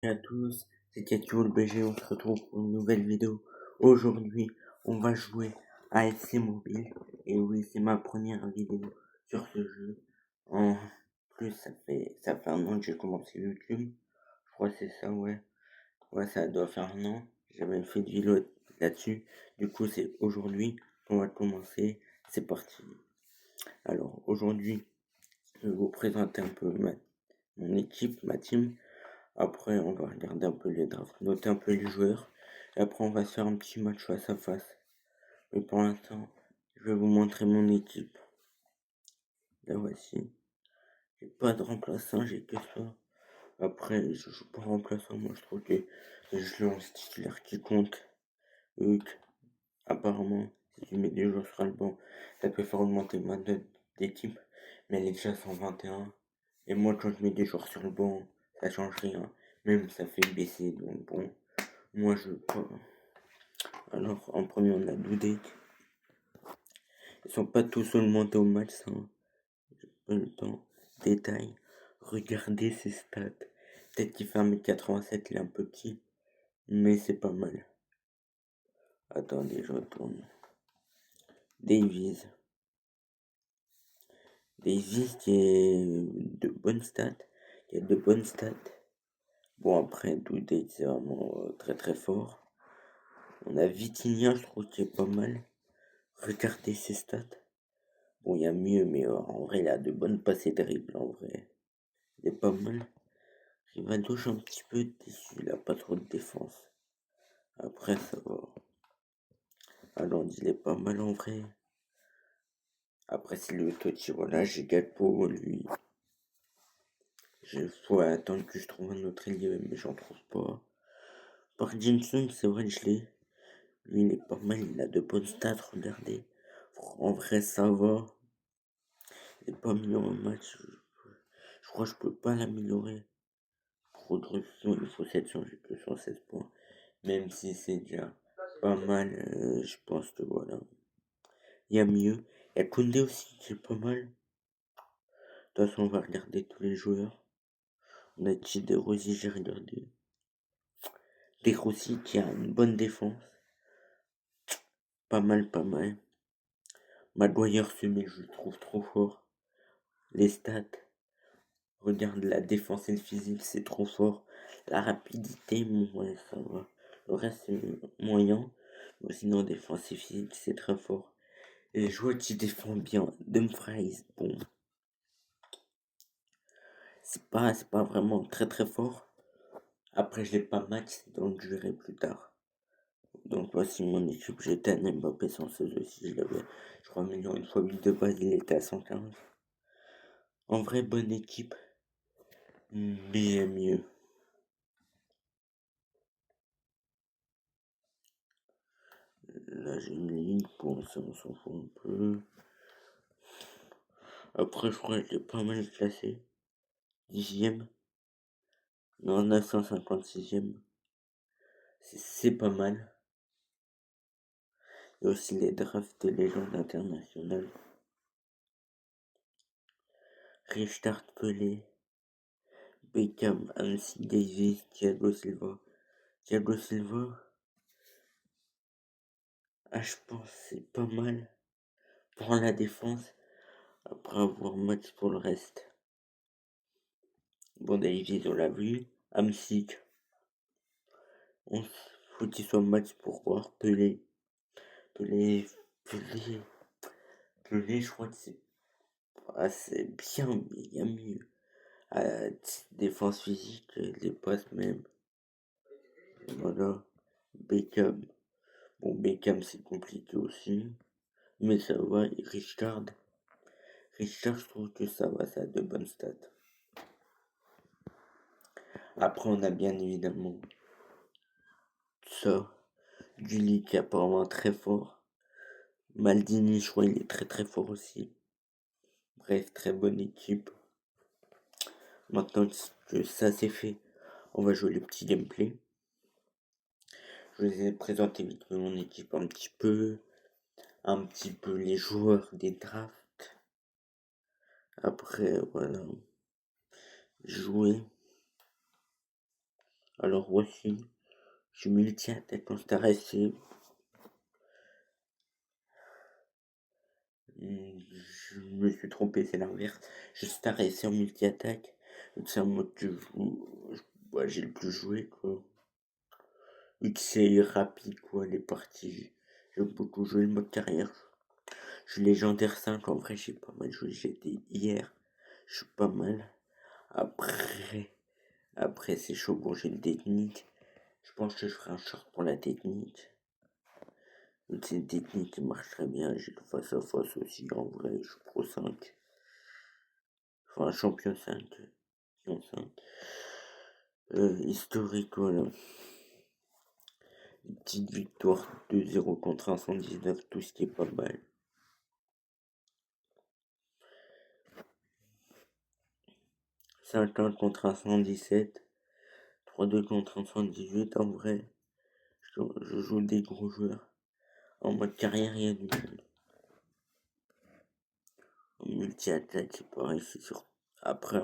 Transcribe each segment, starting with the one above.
À tous, c'est Katou le BG, on se retrouve pour une nouvelle vidéo. Aujourd'hui, on va jouer à FC Mobile. Et oui, c'est ma première vidéo sur ce jeu. En plus, ça fait un an que j'ai commencé YouTube. Je crois que c'est ça, ouais. Ouais, ça doit faire un an. J'avais fait des vidéos là-dessus. Du coup, c'est aujourd'hui qu'on va commencer. C'est parti. Alors, aujourd'hui, je vais vous présenter un peu mon équipe, ma team. Après, on va regarder un peu les drafts, noter un peu les joueurs. Et après, on va se faire un petit match face à face. Mais pour l'instant, je vais vous montrer mon équipe. La voici. J'ai pas de remplaçant, j'ai que ça. Après, je joue pas remplaçant. Moi, je trouve que je lance titulaire qui compte. Huck, apparemment, si tu mets des joueurs sur le banc, ça peut faire augmenter ma note d'équipe. Mais elle est déjà 121. Et moi, quand je mets des joueurs sur le banc, ça change rien. Même ça fait baisser. Donc bon, moi je veux pas. Alors, en premier, on a Dudek. Ils sont pas tous seulement au match, ça. J'ai pas le temps. Détail. Regardez ses stats. Peut-être qu'il fait 1m87, il est un peu petit. Mais c'est pas mal. Attendez, je retourne. Davies. Davies qui est de bonnes stats. Qui a de bonnes stats. Bon, après, Dudek, c'est vraiment très très fort. On a Vitinha, je trouve qu'il est pas mal. Regardez ses stats. Bon, il y a mieux, mais en vrai, il a de bonnes passes et dribbles, en vrai. Il est pas mal. Rivaldo, je suis un petit peu déçu, il a pas trop de défense. Après, ça va. Alors, il est pas mal en vrai. Après, c'est le Totti, voilà, j'ai Gakpo, lui. Il faut attendre que je trouve un autre ailier, mais j'en trouve pas. Par Jenson, c'est vrai que je l'ai. Lui, il est pas mal, il a de bonnes stats, regardez. En vrai, ça va. Il est pas mieux en match. Je crois que je peux pas l'améliorer. Progression, il faut 700, j'ai que 116 points. Même si c'est déjà pas mal, je pense que voilà. Il y a mieux. Il y a Koundé aussi qui est pas mal. De toute façon, on va regarder tous les joueurs. On a De Rossi, j'ai regardé. De Rossi qui a une bonne défense. Pas mal, pas mal. Maguire mais je le trouve trop fort. Les stats. Regarde la défense et le physique, c'est trop fort. La rapidité, ouais, ça va. Le reste, c'est moyen. Mais sinon, défense et physique, c'est très fort. Et les joueurs qui défendent bien. Dumfries, bon. C'est pas vraiment très très fort. Après, je l'ai pas max, donc je verrai plus tard. Donc voici mon équipe. J'étais un Mbappé 116 aussi. Je l'avais, je crois, million une fois 8 de base, il était à 115. En vrai, bonne équipe. Mais mieux. Là, j'ai une ligne pour ça, on s'en fout un peu. Après, je crois que je l'ai pas mal classé. 10e. Non, 956e. C'est pas mal. Il y a aussi les drafts de légendes internationales. Richard Pelé. Beckham, Annecy Davis, Thiago Silva. Thiago Silva, je pense c'est pas mal pour la défense. Après avoir match pour le reste. Bon, Davis, on l'a vu. Hamsik, faut qu'il soit match pour voir. Pelé, Pelé, Pelé, Pelé, je crois que c'est assez bien, mais il y a mieux. Défense physique, les passes même. Voilà. Beckham. Bon, Beckham, c'est compliqué aussi. Mais ça va. Et Richard, je trouve que ça va, ça a de bonnes stats. Après, on a bien évidemment ça. Gulli qui est apparemment très fort. Maldini, je crois, il est très très fort aussi. Bref, très bonne équipe. Maintenant que ça c'est fait, on va jouer le petit gameplay. Je vous ai présenté vite mon équipe un petit peu les joueurs des drafts. Après, voilà, jouer. Alors voici, je suis multi-attaque en Star SC. Je me suis trompé, c'est l'inverse. Je Star SC en multi-attaque. Donc c'est un mode que j'ai le plus joué, quoi. Vu que c'est rapide, quoi, les parties. J'ai beaucoup joué le mode carrière. Je suis légendaire 5, en vrai j'ai pas mal joué. J'étais hier, je suis pas mal. Après c'est chaud, bon j'ai une technique. Je pense que je ferai un short pour la technique. Donc c'est une technique qui marche très bien. J'ai le face à face aussi, en vrai, je suis pro 5. Enfin champion 5. Champion 5. Historique, voilà. Une petite victoire 2-0 contre un 119, tout ce qui est pas mal. 5-1 contre un 117. 3-2 contre un 118, en vrai. Je joue des gros joueurs. En mode carrière, il y a du monde. En multi-attaque, c'est pareil, c'est sûr. Après,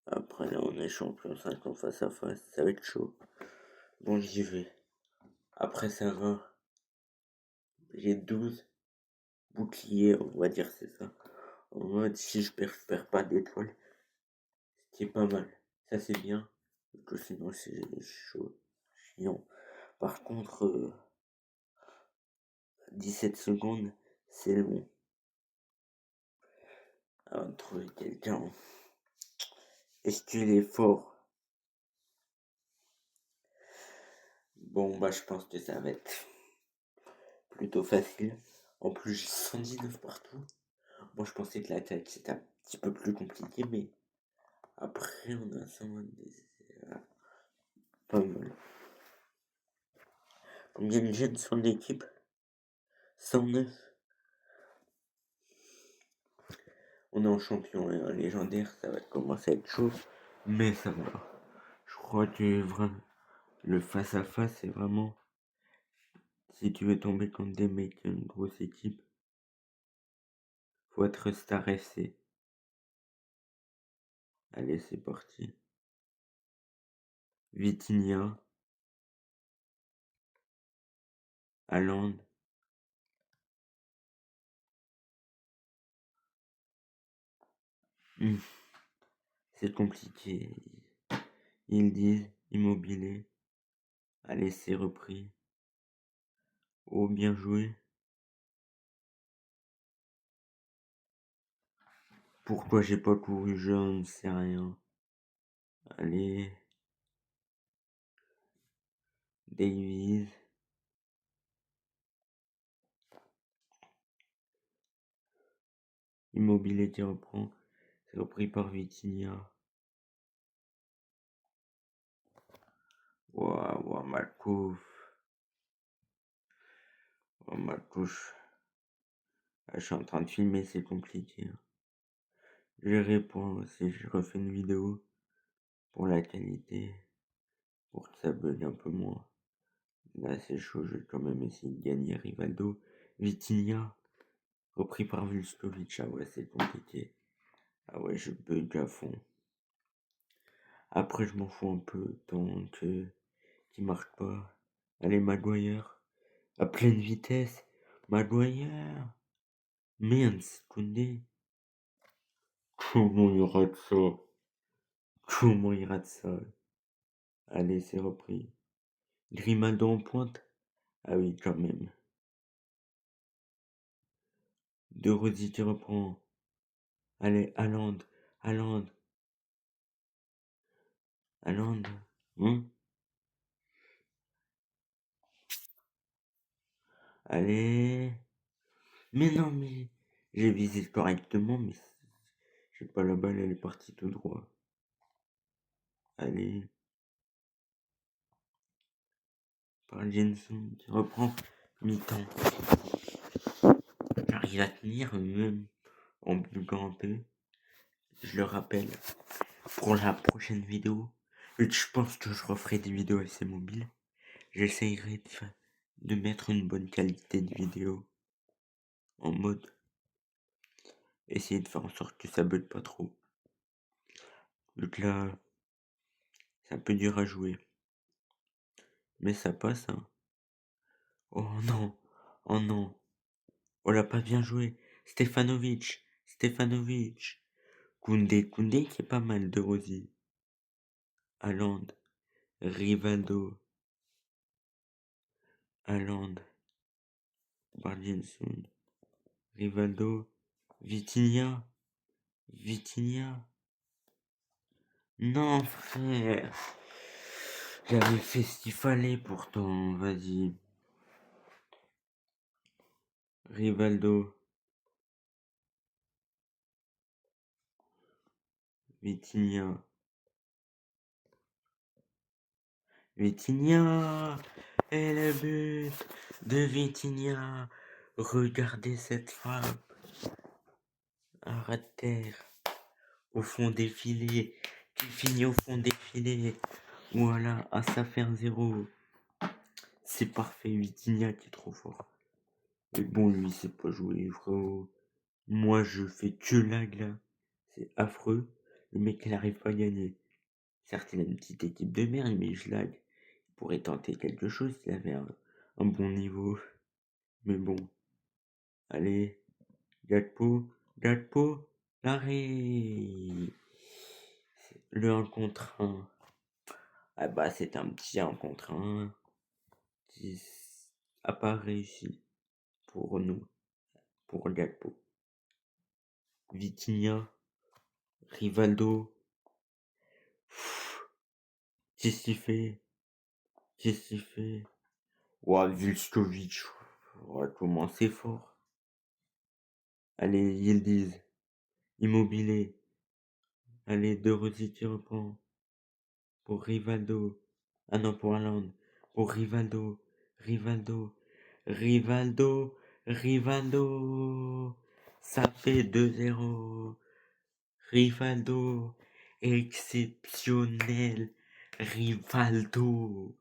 Après, là, on est champion 5 en face à face. Ça va être chaud. Bon, j'y vais. Après, ça va. J'ai 12 boucliers, on va dire, c'est ça. En mode, si je perds pas d'étoiles, ce qui est pas mal. Ça, c'est bien. Parce que sinon, c'est chaud. Chiant. Par contre, 17 secondes, c'est long. À trouver quelqu'un. Est-ce qu'il est fort? Bon, bah, je pense que ça va être plutôt facile. En plus, j'ai 119 partout. Moi, je pensais que l'attaque c'était un petit peu plus compliqué, mais après, on a 122. Pas mal. Combien de jeunes sont d'équipe? 109. On est en champion et en légendaire, ça va commencer à être chaud, mais ça va. Je crois que vraiment, le face-à-face, c'est vraiment. Si tu veux tomber contre des mecs, une grosse équipe, faut être Star FC. Allez, c'est parti. Vitinha, Haaland, c'est compliqué. Ils disent immobilier. Allez, c'est repris. Oh, bien joué. Pourquoi j'ai pas couru, je ne sais rien. Allez. Davies. Immobilier qui reprend. C'est repris par Vitinha. Waouh, ma couche. Oh, ma couche. Ah, je suis en train de filmer, c'est compliqué. Je réponds si je refais une vidéo pour la qualité, pour que ça bug un peu moins. Là, c'est chaud, je vais quand même essayer de gagner Rivaldo. Vitinha, repris par Vuskovic. Ah ouais, c'est compliqué. Ah ouais, je bug à fond. Après, je m'en fous un peu tant que qui marque pas. Allez, Maguire. À pleine vitesse. Maguire. Merde, Koundé. Comment il rate ça? Comment il rate ça? Allez, c'est repris. Grimaldo en pointe. Ah oui, quand même. De Rossi qui reprend. Allez, Haaland. Haaland. Haaland. Allez. Mais non, mais. J'ai visé correctement, mais j'ai pas la balle, elle est partie tout droit. Allez. Par Jenson qui reprend mi-temps. J'arrive à tenir même en buguant un peu. Je le rappelle pour la prochaine vidéo. Je pense que je referai des vidéos assez mobiles. J'essayerai de mettre une bonne qualité de vidéo en mode essayer de faire en sorte que ça bug pas trop. Donc là, C'est un peu dur à jouer. Mais ça passe, hein. Oh non, oh non. On l'a pas bien joué. Stefanovic. Koundé qui est pas mal de Rossi. Haaland, Rivaldo, Haaland, Bardinson, Rivaldo, Vitinha. Non, frère. J'avais fait ce qu'il fallait pourtant. Vas-y. Rivaldo, Vitinha. Et le but de Vitinha. Regardez cette frappe. Un ras de terre. Au fond des filets. Qui finit au fond des filets. Voilà, ça fait 1-0. C'est parfait, Vitinha qui est trop fort. Mais bon, lui, c'est pas jouer, frérot. Moi, je fais que lag, là. C'est affreux. Le mec, il n'arrive pas à gagner. Certes, il a une petite équipe de merde, mais je lag. Il pourrait tenter quelque chose s'il avait un bon niveau. Mais bon. Allez. Gakpo. L'arrêt. Le 1 contre 1. Ah bah, c'est un petit 1 contre 1 qui n'a pas réussi pour nous. Pour Gakpo. Vitinha. Rivaldo. Qu'est-ce qu'il fait? Ouah, Vuskovic. Ouais, comment c'est fort. Allez, Yildiz. Immobilier. Allez, De Rossi qui reprend. Pour Rivaldo. Ah non, pour Haaland. Pour Rivaldo. Ça fait 2-0. Rivaldo. Exceptionnel. Rivaldo.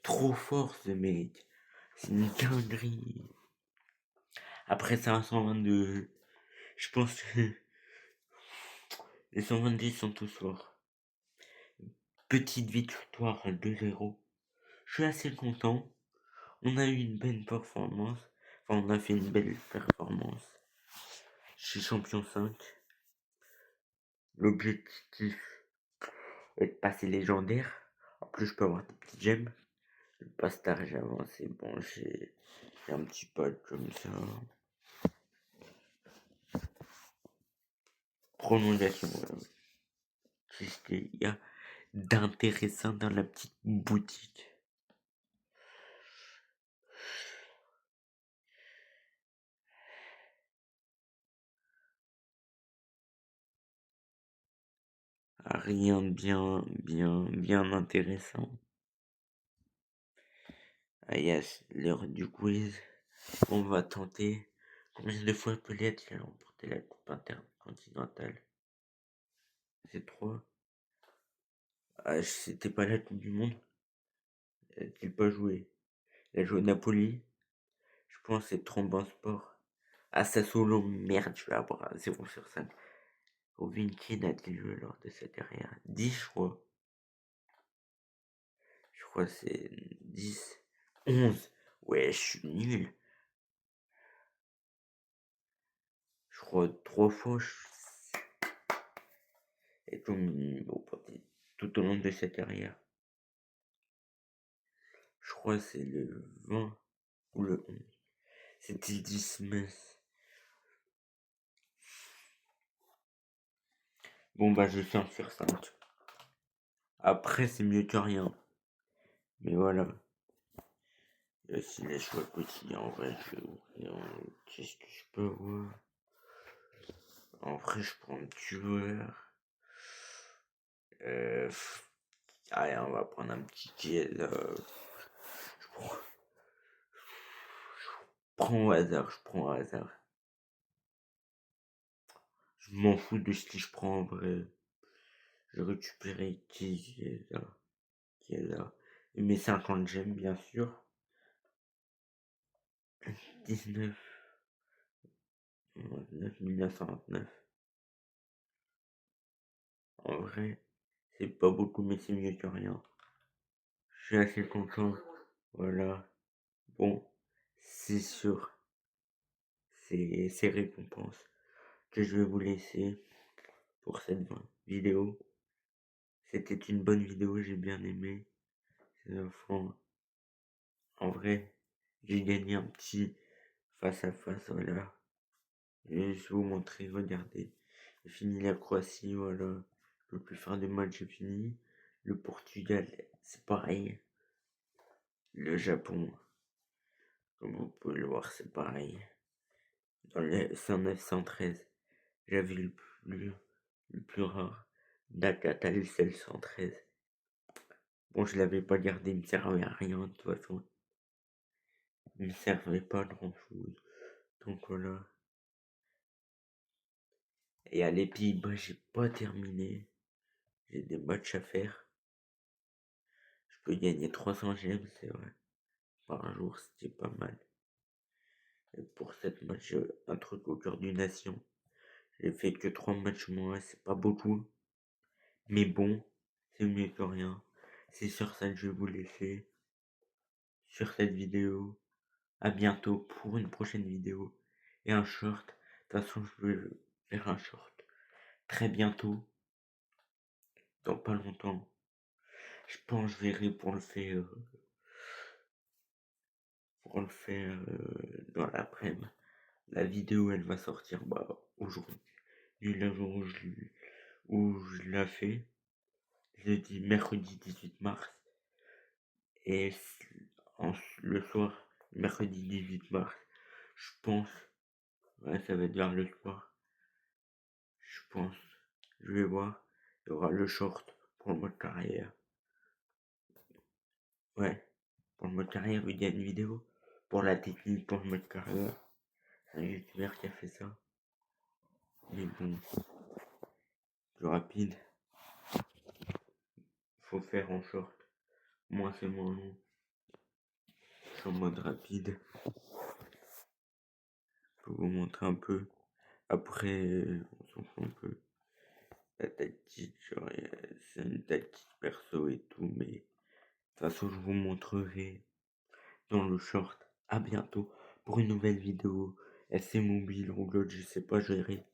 Trop fort ce mec. C'est une dinguerie. Après ça, 122. Je pense que les 122 sont tous forts. Petite victoire 2-0. Je suis assez content. On a eu une belle performance. Enfin, on a fait une belle performance. Je suis champion 5. L'objectif est de passer légendaire. En plus, je peux avoir des petits gemmes. Le pastar, j'ai avancé. Bon, j'ai un petit pote comme ça. Prolongation. Qu'est-ce qu'il y a d'intéressant dans la petite boutique? Rien de bien intéressant. Ah yes, l'heure du quiz. On va tenter. Combien de fois Pelé a-t-il remporté la Coupe intercontinentale? C'est 3. Ah, c'était pas la Coupe du Monde. A-t-il pas joué? Il a joué au Napoli. Je pense que c'est Trombe Sport. Ah, Sassuolo, merde, je vais avoir un 0/5. Robin Keane a-t-il joué lors de sa carrière? 10, je crois. Je crois que c'est 10. 11. Ouais, je suis nul. Je crois 3 fois. Et tout au long de sa carrière. Je crois que c'est le 20 ou le 11. C'était le 10 mai. Bon bah je fais 1/5. Après c'est mieux que rien. Mais voilà. Si les choix quotidiens, en vrai, qu'est-ce que je peux voir? En vrai, je prends un petit joueur. Allez, on va prendre un petit qui est là. Je prends au hasard. Je m'en fous de ce que je prends en vrai. Je récupérais qui est là. Et mes 50 gemmes, bien sûr. 19, 1929. En vrai, C'est pas beaucoup, mais c'est mieux que rien. Je suis assez content. Voilà. Bon, c'est sûr, c'est récompenses que je vais vous laisser pour cette vidéo. C'était une bonne vidéo, j'ai bien aimé. Enfin, en vrai, j'ai gagné un petit face à face, voilà. Et je vais vous montrer, regardez. J'ai fini la Croatie, voilà. Je peux plus faire de match, j'ai fini. Le Portugal, c'est pareil. Le Japon, comme vous pouvez le voir, c'est pareil. Dans le 109-113, j'avais le plus rare. Nakata, le 113. Bon, je l'avais pas gardé, il me servait à rien, de toute façon. Il me servait pas grand chose. Donc voilà. Et à les Pays-Bas, j'ai pas terminé. J'ai des matchs à faire. Je peux gagner 300 gemmes, c'est vrai. Par jour, c'était pas mal. Et pour cette match, un truc au cœur d'une nation. J'ai fait que 3 matchs moins, c'est pas beaucoup. Mais bon, c'est mieux que rien. C'est sur ça que je vais vous laisser. Sur cette vidéo. À bientôt pour une prochaine vidéo. Et un short. De toute façon, je vais faire un short. Très bientôt. Dans pas longtemps. Je pense que je verrai pour le faire dans l'après-midi. La vidéo elle va sortir aujourd'hui. Le jour où je la fais. Jeudi, mercredi 18 mars. Et le soir, mercredi 18 mars. Je pense. Ouais, ça va être vers le soir. Je pense. Je vais voir. Il y aura le short pour le mode carrière. Ouais. Pour le mode carrière, il y a une vidéo. Pour la technique, pour le mode carrière. C'est un youtubeur qui a fait ça. Mais bon, plus rapide. Faut faire en short. Moi, c'est moins long. Je suis en mode rapide. Je peux vous montrer un peu. Après, on s'en fout un peu. La tactique, genre, c'est une tactique perso et tout. Mais de toute façon, je vous montrerai dans le short. À bientôt pour une nouvelle vidéo. SC Mobile ou l'autre, je sais pas gérer.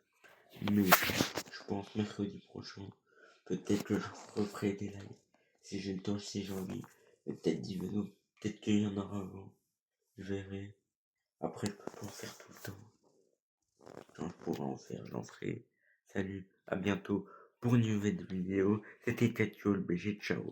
Mais je pense mercredi prochain. Peut-être que je referai des lives. Si j'ai le temps, si j'ai envie. Mais peut-être 10 vidéos. Peut-être qu'il y en aura avant. Je verrai. Après, je peux pas en faire tout le temps. Quand je pourrai en faire, j'en ferai. Salut, à bientôt pour une nouvelle vidéo. C'était Catio le BG, ciao.